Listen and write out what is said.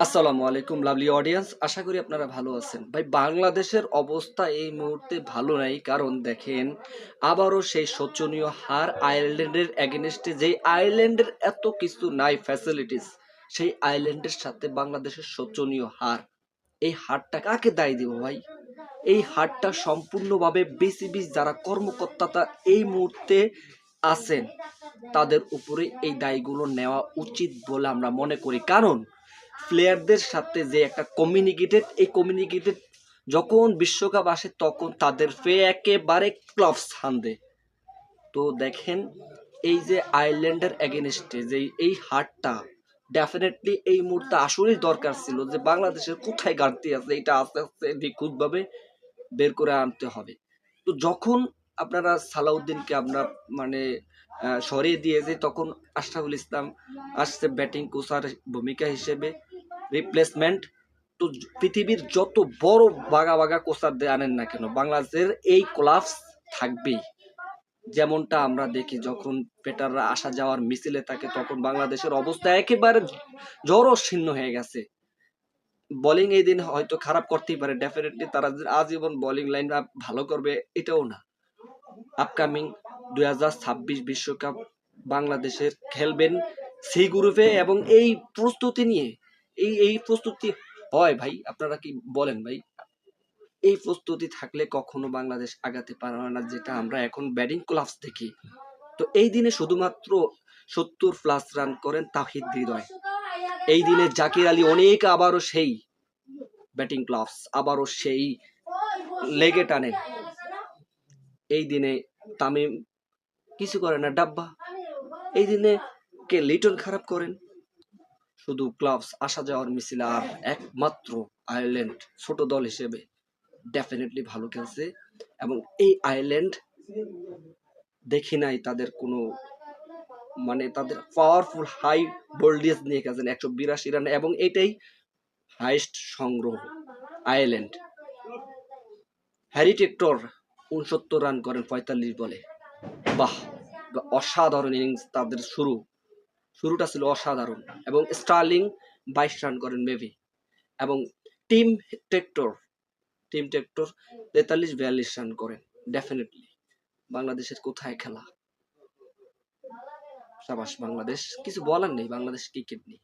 আসসালামু আলাইকুম lovely audience, আশা করি আপনারা ভালো আছেন। ভাই, বাংলাদেশের অবস্থা এই মুহূর্তে ভালো নাই। কারণ দেখেন, আবারও সেই শোচনীয় হার আয়ারল্যান্ডের এগেনস্টে। যেই আয়ারল্যান্ডের এত কিছু নাই ফ্যাসিলিটিস, সেই আয়ারল্যান্ডের সাথে বাংলাদেশের শোচনীয় হার। এই হারটা কাকে দায়ী দিব ভাই? এই হারটা সম্পূর্ণভাবে বিসিবি যারা কর্মকর্তা এই মুহূর্তে আছেন তাদের উপরে এই দায়গুলো নেওয়া উচিত বলে আমরা মনে করি। কারণ প্লেয়ারদের সাথে যে একটা কমিউনিকেটেড যখন বিশ্বকাপ আসে তখন তাদের একেবারে ক্লাব ছান্দে। তো দেখেন, এই যে আয়ারল্যান্ডের এগেনস্টে যে এই হারটা ডেফিনেটলি এই মুহূর্তে আসলেই দরকার ছিল, যে বাংলাদেশের কোথায় ঘাটতি আছে এটা আস্তে আস্তে নিখুঁতভাবে বের করে আনতে হবে। তো যখন আপনারা সালাউদ্দিনকে আপনার মানে সরিয়ে দিয়েছে, তখন আশরাফুল ইসলাম আসছে ব্যাটিং কোচার ভূমিকা হিসেবে, রিপ্লেসমেন্ট। তো পৃথিবীর যত বড় বাগা বাগা কোচার দিয়ে আনেন না কেন, বাংলাদেশের এই কোলাপস থাকবেই। যেমনটা আমরা দেখি, যখন পেটাররা আসা যাওয়ার মিছিলে থাকে তখন বাংলাদেশের অবস্থা একেবারে জড়শীর্ণ হয়ে গেছে। বোলিং এই দিন হয়তো খারাপ করতেই পারে, ডেফিনেটলি তারা আজীবন বোলিং লাইন ভালো করবে এটাও না। আপকামিং 2026 বিশ্বকাপ বাংলাদেশের খেলবেন সি গ্রুপে, এবং এই প্রস্তুতি নিয়ে এই প্রস্তুতি হয় ভাই, আপনারা কি বলেন ভাই? এই প্রস্তুতি থাকলে কখনো বাংলাদেশ আগাতে পারবে না, যেটা আমরা এখন ব্যাটিং ক্লাবস দেখি। তো এই দিনে শুধুমাত্র 70+ রান করেন তাহিদ হৃদয়। এই দিনে জাকির আলী অনেক আবারও সেই ব্যাটিং ক্লাবস আবারও সেই লেগে টানেন। এই দিনে তামিম কিছু করে না, ডাব্বা। এই দিনে কে লিটন খারাপ করেন। শুধু ক্লাবস আসা যাওয়ার মিছিল। আর একমাত্র আয়ারল্যান্ড ছোট দল হিসেবে ডেফিনেটলি ভালো খেলছে, এবং এই আয়ারল্যান্ড দেখি নাই তাদের কোনো তাদের পাওয়ারফুল হাই বোল্ডেজ নিয়ে গেছেন 182 রানে, এবং এটাই হাইস্ট সংগ্রহ আয়ারল্যান্ড। হ্যারি টেক্টর 69 রান করেন 45 বলে। বাহ, অসাধারণ ইনিংস তাদের শুরুটা ছিল অসাধারণ। এবং স্টার্লিং 22 রান করেন মেবি। এবং টিম টেক্টর 43-42 রান করেন। ডেফিনেটলি বাংলাদেশের কোথায় খেলা? সাবাস বাংলাদেশ, কিছু বলার নেই বাংলাদেশ ক্রিকেট নিয়ে।